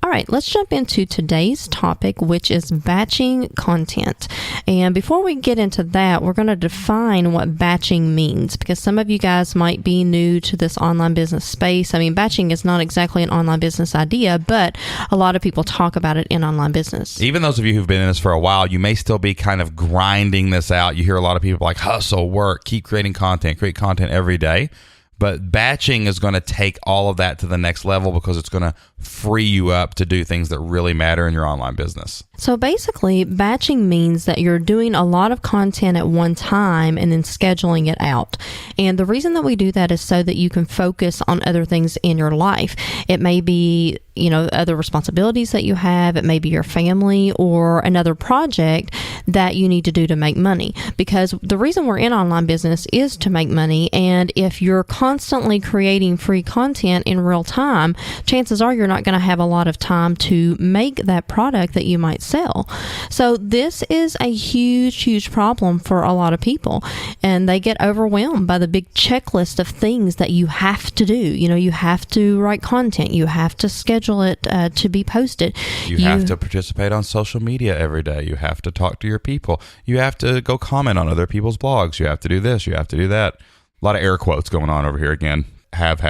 All right, let's jump into today's topic, which is batching content. And before we get into that, we're going to define what batching means, because some of you guys might be new to this online business space. I mean, batching is not exactly an online business idea, but a lot of people talk about it in online business. Even those of you who've been in this for a while, you may still be kind of grinding this out. You hear a lot of people like hustle, work, keep creating content, create content every day. But batching is going to take all of that to the next level because it's going to free you up to do things that really matter in your online business. So basically, batching means that you're doing a lot of content at one time and then scheduling it out. And the reason that we do that is so that you can focus on other things in your life. It may be, other responsibilities that you have. It may be your family or another project that you need to do to make money. Because the reason we're in online business is to make money. And if you're constantly creating free content in real time, chances are you're not going to have a lot of time to make that product that you might sell. So this is a huge problem for a lot of people, and they get overwhelmed by the big checklist of things that you have to do. You have to write content, you have to schedule it to be posted. You have to participate on social media every day. You have to talk to your people. You have to go comment on other people's blogs. You have to do this. You have to do that. A lot of air quotes going on over here again. Have.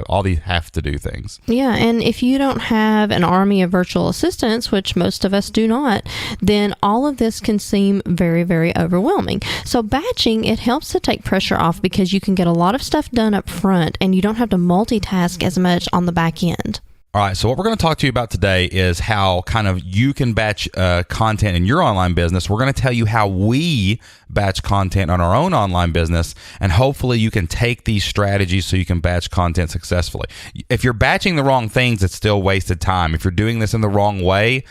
All these have to do things. Yeah, and if you don't have an army of virtual assistants, which most of us do not, then all of this can seem very, very overwhelming. So batching, it helps to take pressure off because you can get a lot of stuff done up front and you don't have to multitask as much on the back end. All right, so what we're going to talk to you about today is how kind of you can batch content in your online business. We're going to tell you how we batch content on our own online business, and hopefully you can take these strategies so you can batch content successfully. If you're batching the wrong things, it's still wasted time. If you're doing this in the wrong way,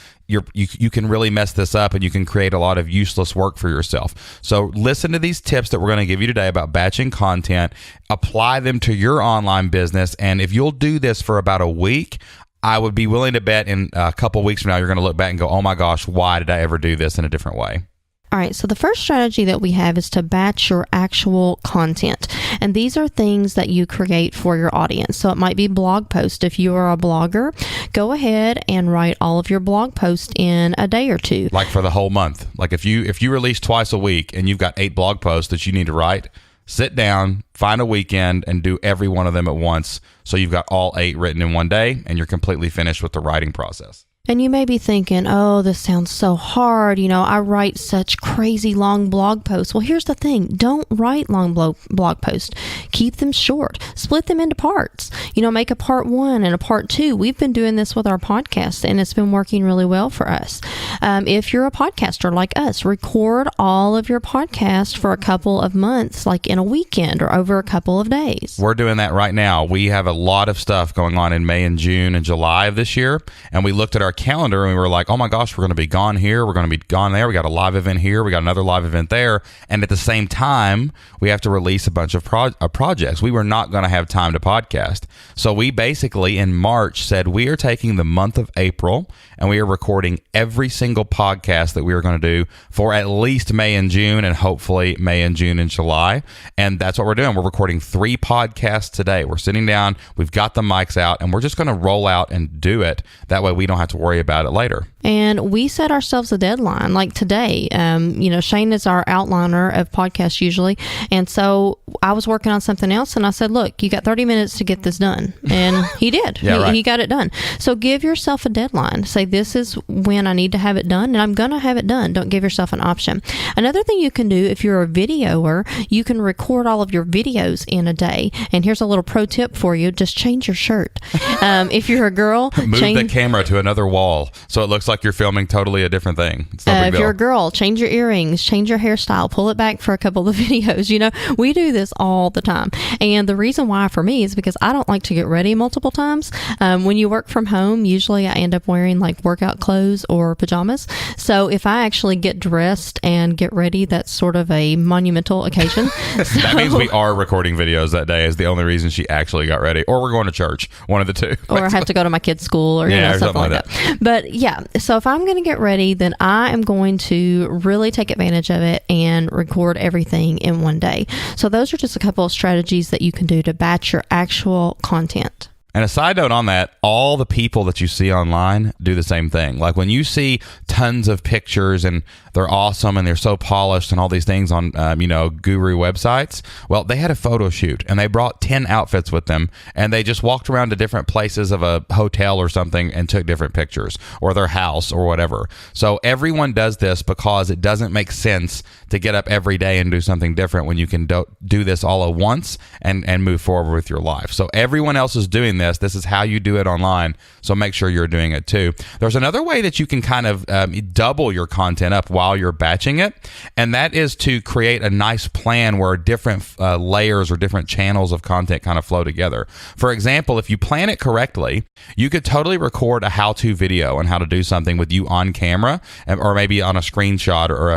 you can really mess this up and you can create a lot of useless work for yourself. So listen to these tips that we're going to give you today about batching content, apply them to your online business, and if you'll do this for about a week, I would be willing to bet in a couple of weeks from now, you're going to look back and go, oh my gosh, why did I ever do this in a different way? All right, so the first strategy that we have is to batch your actual content. And these are things that you create for your audience. So it might be blog posts. If you are a blogger, go ahead and write all of your blog posts in a day or two. Like for the whole month. Like if you release twice a week and you've got 8 blog posts that you need to write, sit down, find a weekend, and do every one of them at once. So you've got all 8 written in one day and you're completely finished with the writing process. And you may be thinking, oh, this sounds so hard. I write such crazy long blog posts. Well, here's the thing. Don't write long blog posts. Keep them short. Split them into parts. Make a part 1 and a part 2. We've been doing this with our podcast, and it's been working really well for us. If you're a podcaster like us, record all of your podcasts for a couple of months, like in a weekend or over a couple of days. We're doing that right now. We have a lot of stuff going on in May and June and July of this year, and we looked at our calendar and we were like, oh my gosh, we're going to be gone here, we're going to be gone there, we got a live event here, we got another live event there, and at the same time we have to release a bunch of projects. We were not going to have time to podcast, so we basically in March said we are taking the month of April and we are recording every single podcast that we are going to do for at least May and June, and hopefully May and June and July. And that's what we're doing. We're recording 3 podcasts today. We're sitting down, we've got the mics out, and we're just going to roll out and do it. That way we don't have to worry about it later. And we set ourselves a deadline, like today. Shane is our outliner of podcasts usually. And so I was working on something else and I said, look, you got 30 minutes to get this done. And he did. He got it done. So give yourself a deadline. Say, this is when I need to have it done, and I'm going to have it done. Don't give yourself an option. Another thing you can do, if you're a videoer, you can record all of your videos in a day. And here's a little pro tip for you. Just change your shirt. If you're a girl, move the camera to another wall so it looks like you're filming totally a different thing. It's no big if deal. you're a girl, change your earrings, change your hairstyle, pull it back for a couple of videos. We do this all the time. And the reason why for me is because I don't like to get ready multiple times. When you work from home, usually I end up wearing like workout clothes or pajamas. So if I actually get dressed and get ready, that's sort of a monumental occasion. That means we are recording videos that day is the only reason she actually got ready. Or we're going to church, one of the two. Or I have to go to my kid's school or something like that. But yeah, so if I'm going to get ready, then I am going to really take advantage of it and record everything in one day. So those are just a couple of strategies that you can do to batch your actual content. And a side note on that, all the people that you see online do the same thing. Like when you see tons of pictures and they're awesome and they're so polished and all these things on, guru websites. Well, they had a photo shoot and they brought 10 outfits with them and they just walked around to different places of a hotel or something and took different pictures, or their house or whatever. So everyone does this because it doesn't make sense to get up every day and do something different when you can do this all at once and move forward with your life. So everyone else is doing this. This is how you do it online. So make sure you're doing it too. There's another way that you can kind of double your content up while you're batching it. And that is to create a nice plan where different layers or different channels of content kind of flow together. For example, if you plan it correctly, you could totally record a how-to video on how to do something with you on camera, or maybe on a screenshot or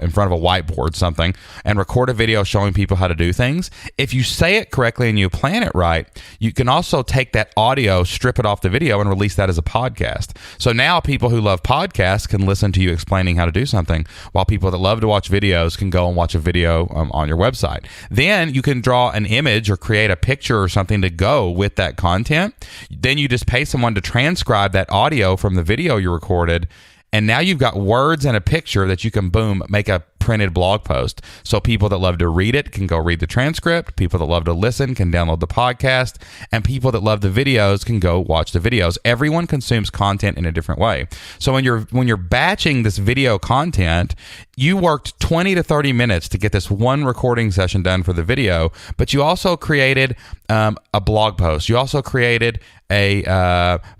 in front of a whiteboard, something, and record a video showing people how to do things. If you say it correctly and you plan it right, you can also take that audio, strip it off the video, and release that as a podcast. So now people who love podcasts can listen to you explaining how to do something, while people that love to watch videos can go and watch a video on your website. Then you can draw an image or create a picture or something to go with that content. Then you just pay someone to transcribe that audio from the video you recorded. And now you've got words and a picture that you can, boom, make a printed blog post. So people that love to read it can go read the transcript. People that love to listen can download the podcast. And people that love the videos can go watch the videos. Everyone consumes content in a different way. So when you're batching this video content, you worked 20 to 30 minutes to get this one recording session done for the video, but you also created a blog post. You also created a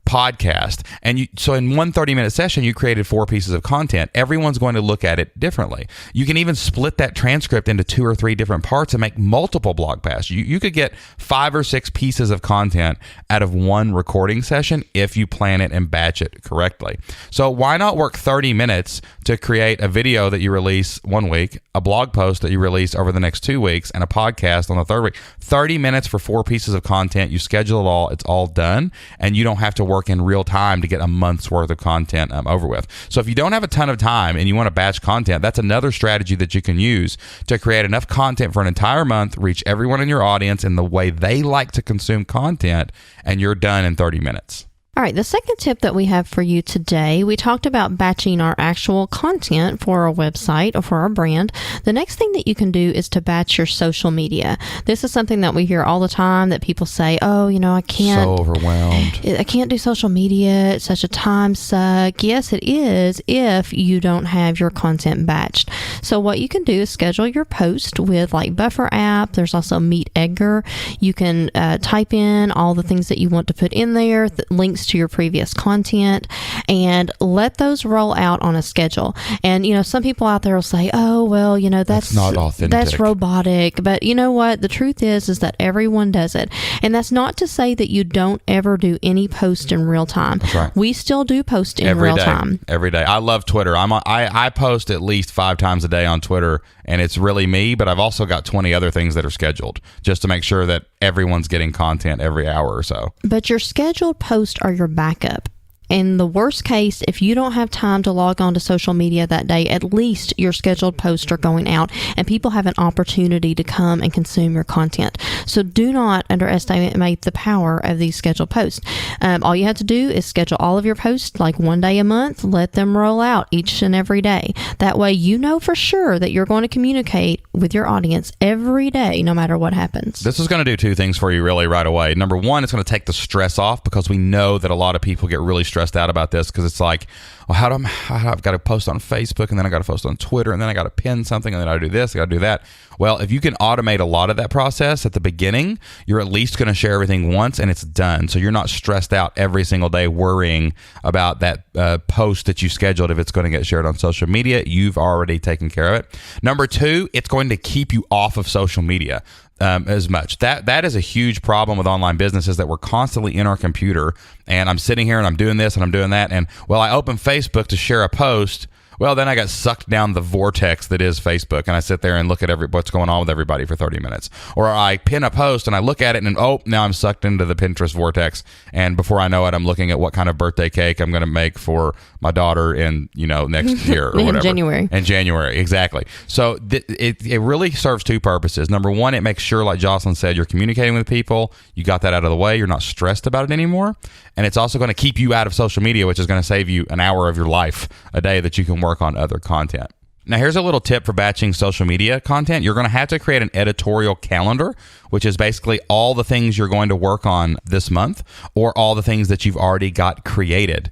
podcast. And so in one 30-minute session, you created 4 pieces of content. Everyone's going to look at it differently. You can even split that transcript into 2 or 3 different parts and make multiple blog posts. You could get 5 or 6 pieces of content out of one recording session if you plan it and batch it correctly. So why not work 30 minutes to create a video that you release one week, a blog post that you release over the next 2 weeks, and a podcast on the third week? 30 minutes for 4 pieces of content. You schedule it all. It's all done. And you don't have to work in real time to get a month's worth of content over with. So if you don't have a ton of time and you want to batch content, that's another strategy that you can use to create enough content for an entire month, reach everyone in your audience in the way they like to consume content, and you're done in 30 minutes. All right, the second tip that we have for you today, we talked about batching our actual content for our website or for our brand. The next thing that you can do is to batch your social media. This is something that we hear all the time, that people say, I can't. So overwhelmed. I can't do social media. It's such a time suck. Yes, it is if you don't have your content batched. So what you can do is schedule your post with like Buffer app. There's also Meet Edgar. You can type in all the things that you want to put in there, links to your previous content, and let those roll out on a schedule. And some people out there will say, that's not authentic, that's robotic. But you know what, the truth is that everyone does it. And that's not to say that you don't ever do any post in real time. That's right. We still do post in real time every day. I love Twitter. I post at least 5 times a day on Twitter, and it's really me, but I've also got 20 other things that are scheduled just to make sure that everyone's getting content every hour or so. But your scheduled posts are your backup. In the worst case, if you don't have time to log on to social media that day, at least your scheduled posts are going out and people have an opportunity to come and consume your content. So do not underestimate the power of these scheduled posts. All you have to do is schedule all of your posts like one day a month. Let them roll out each and every day. That way you know for sure that you're going to communicate with your audience every day, no matter what happens. This is going to do 2 things for you really right away. Number one, it's going to take the stress off, because we know that a lot of people get really stressed out about this, because it's like, well, I've got to post on Facebook, and then I got to post on Twitter, and then I got to pin something, and then I do this, I got to do that. Well, if you can automate a lot of that process at the beginning, you're at least going to share everything once and it's done. So you're not stressed out every single day worrying about that post that you scheduled if it's going to get shared on social media. You've already taken care of it. Number 2, it's going to keep you off of social media as much. That is a huge problem with online businesses, that we're constantly in our computer, and I'm sitting here and I'm doing this and I'm doing that, and I open Facebook to share a post. Well, then I got sucked down the vortex that is Facebook, and I sit there and look at what's going on with everybody for 30 minutes. Or I pin a post and I look at it and now I'm sucked into the Pinterest vortex, and before I know it, I'm looking at what kind of birthday cake I'm going to make for my daughter in next year or whatever. In January, exactly. So it really serves two purposes. Number one, it makes sure, like Jocelyn said, you're communicating with people. You got that out of the way. You're not stressed about it anymore. And it's also going to keep you out of social media, which is going to save you an hour of your life a day that you can work on other content. Now, here's a little tip for batching social media content. You're going to have to create an editorial calendar, which is basically all the things you're going to work on this month or all the things that you've already got created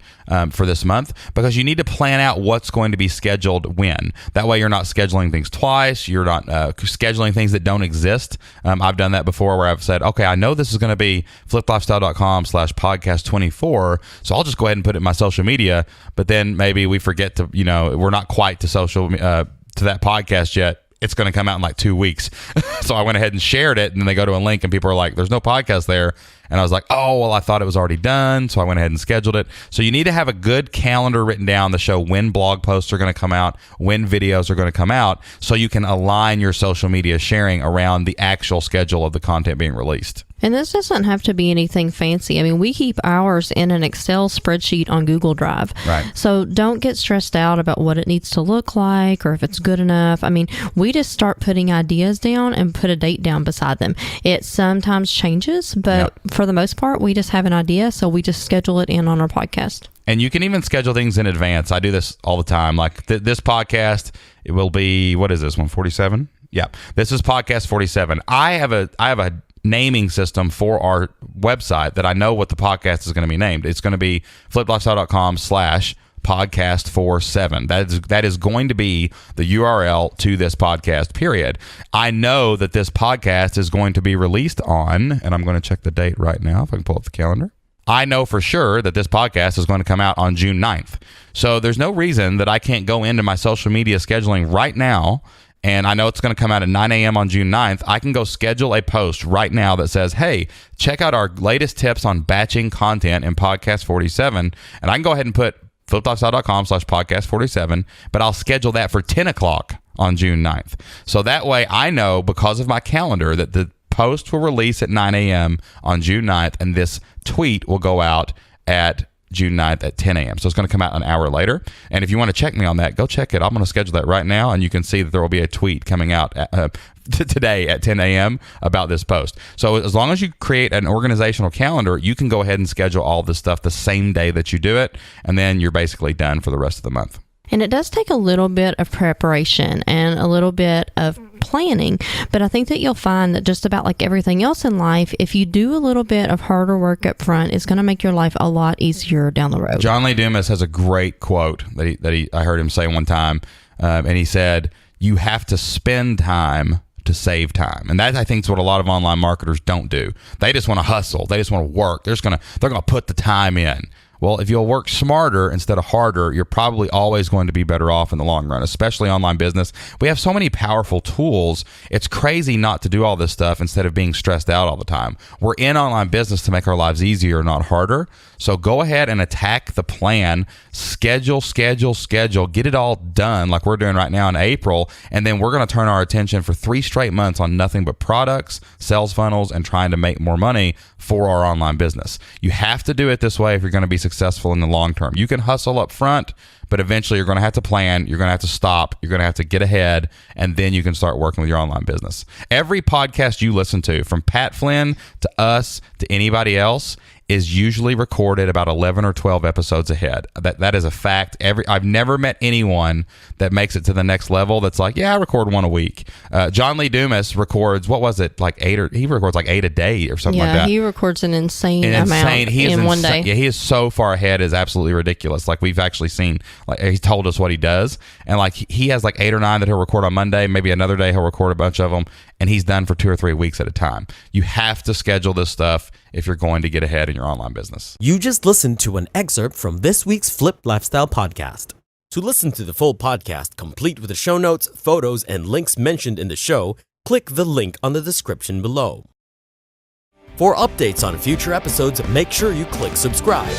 for this month, because you need to plan out what's going to be scheduled when. That way you're not scheduling things twice. You're not scheduling things that don't exist. I've done that before where I've said, okay, I know this is going to be flippedlifestyle.com/podcast24, so I'll just go ahead and put it in my social media, but then maybe we forget to, we're not quite to to that podcast yet. It's going to come out in like 2 weeks. So I went ahead and shared it, and then they go to a link and people are like, there's no podcast there. And I was like, oh, well, I thought it was already done. So I went ahead and scheduled it. So you need to have a good calendar written down to show when blog posts are going to come out, when videos are going to come out, so you can align your social media sharing around the actual schedule of the content being released. And this doesn't have to be anything fancy. I mean, we keep ours in an Excel spreadsheet on Google Drive. Right. So don't get stressed out about what it needs to look like or if it's good enough. I mean, we just start putting ideas down and put a date down beside them. It sometimes changes, but for the most part, we just have an idea. So we just schedule it in on our podcast. And you can even schedule things in advance. I do this all the time. Like this podcast, it will be, what is this, 147? Yeah. This is podcast 47. I have a naming system for our website that I know what the podcast is going to be named. It's going to be flippedlifestyle.com/podcast47. That is going to be the URL to this podcast, period. I know that this podcast is going to be released on, and I'm going to check the date right now if I can pull up the calendar. I know for sure that this podcast is going to come out on June 9th. So there's no reason that I can't go into my social media scheduling right now, and I know it's going to come out at 9 a.m. on June 9th. I can go schedule a post right now that says, hey, check out our latest tips on batching content in Podcast 47. And I can go ahead and put flippedlifestyle.com/podcast47, but I'll schedule that for 10 o'clock on June 9th. So that way I know, because of my calendar, that the post will release at 9 a.m. on June 9th, and this tweet will go out at June 9th at 10 a.m. So it's going to come out an hour later. And if you want to check me on that, go check it. I'm going to schedule that right now, and you can see that there will be a tweet coming out today at 10 a.m. about this post. So as long as you create an organizational calendar, you can go ahead and schedule all this stuff the same day that you do it, and then you're basically done for the rest of the month. And it does take a little bit of preparation and a little bit of planning, but I think that you'll find that just about like everything else in life, if you do a little bit of harder work up front, it's going to make your life a lot easier down the road. John Lee Dumas has a great quote that I heard him say one time, and he said, "You have to spend time to save time." And that, I think, is what a lot of online marketers don't do. They just want to hustle. They just want to work. They're going to put the time in. Well, if you'll work smarter instead of harder, you're probably always going to be better off in the long run, especially online business. We have so many powerful tools. It's crazy not to do all this stuff instead of being stressed out all the time. We're in online business to make our lives easier, not harder. So go ahead and attack the plan. Schedule. Get it all done like we're doing right now in April. And then we're going to turn our attention for 3 straight months on nothing but products, sales funnels, and trying to make more money for our online business. You have to do it this way if you're going to be successful in the long term. You can hustle up front, but eventually you're going to have to plan, you're going to have to stop, you're going to have to get ahead, and then you can start working with your online business. Every podcast you listen to, from Pat Flynn to us to anybody else, is usually recorded about 11 or 12 episodes ahead. That is a fact. I've never met anyone that makes it to the next level that's like, yeah, I record 1 a week. John Lee Dumas records, what was it, like 8 he records like 8 a day or something like that. Yeah, he records an insane amount in one day. Yeah, he is so far ahead, is absolutely ridiculous. Like, we've actually seen, like, he's told us what he does, and like he has like 8 or 9 that he'll record on Monday. Maybe another day he'll record a bunch of them, and he's done for 2 or 3 weeks at a time. You have to schedule this stuff if you're going to get ahead in your online business. You just listened to an excerpt from this week's Flipped Lifestyle podcast. To listen to the full podcast, complete with the show notes, photos, and links mentioned in the show, click the link on the description below. For updates on future episodes, make sure you click subscribe.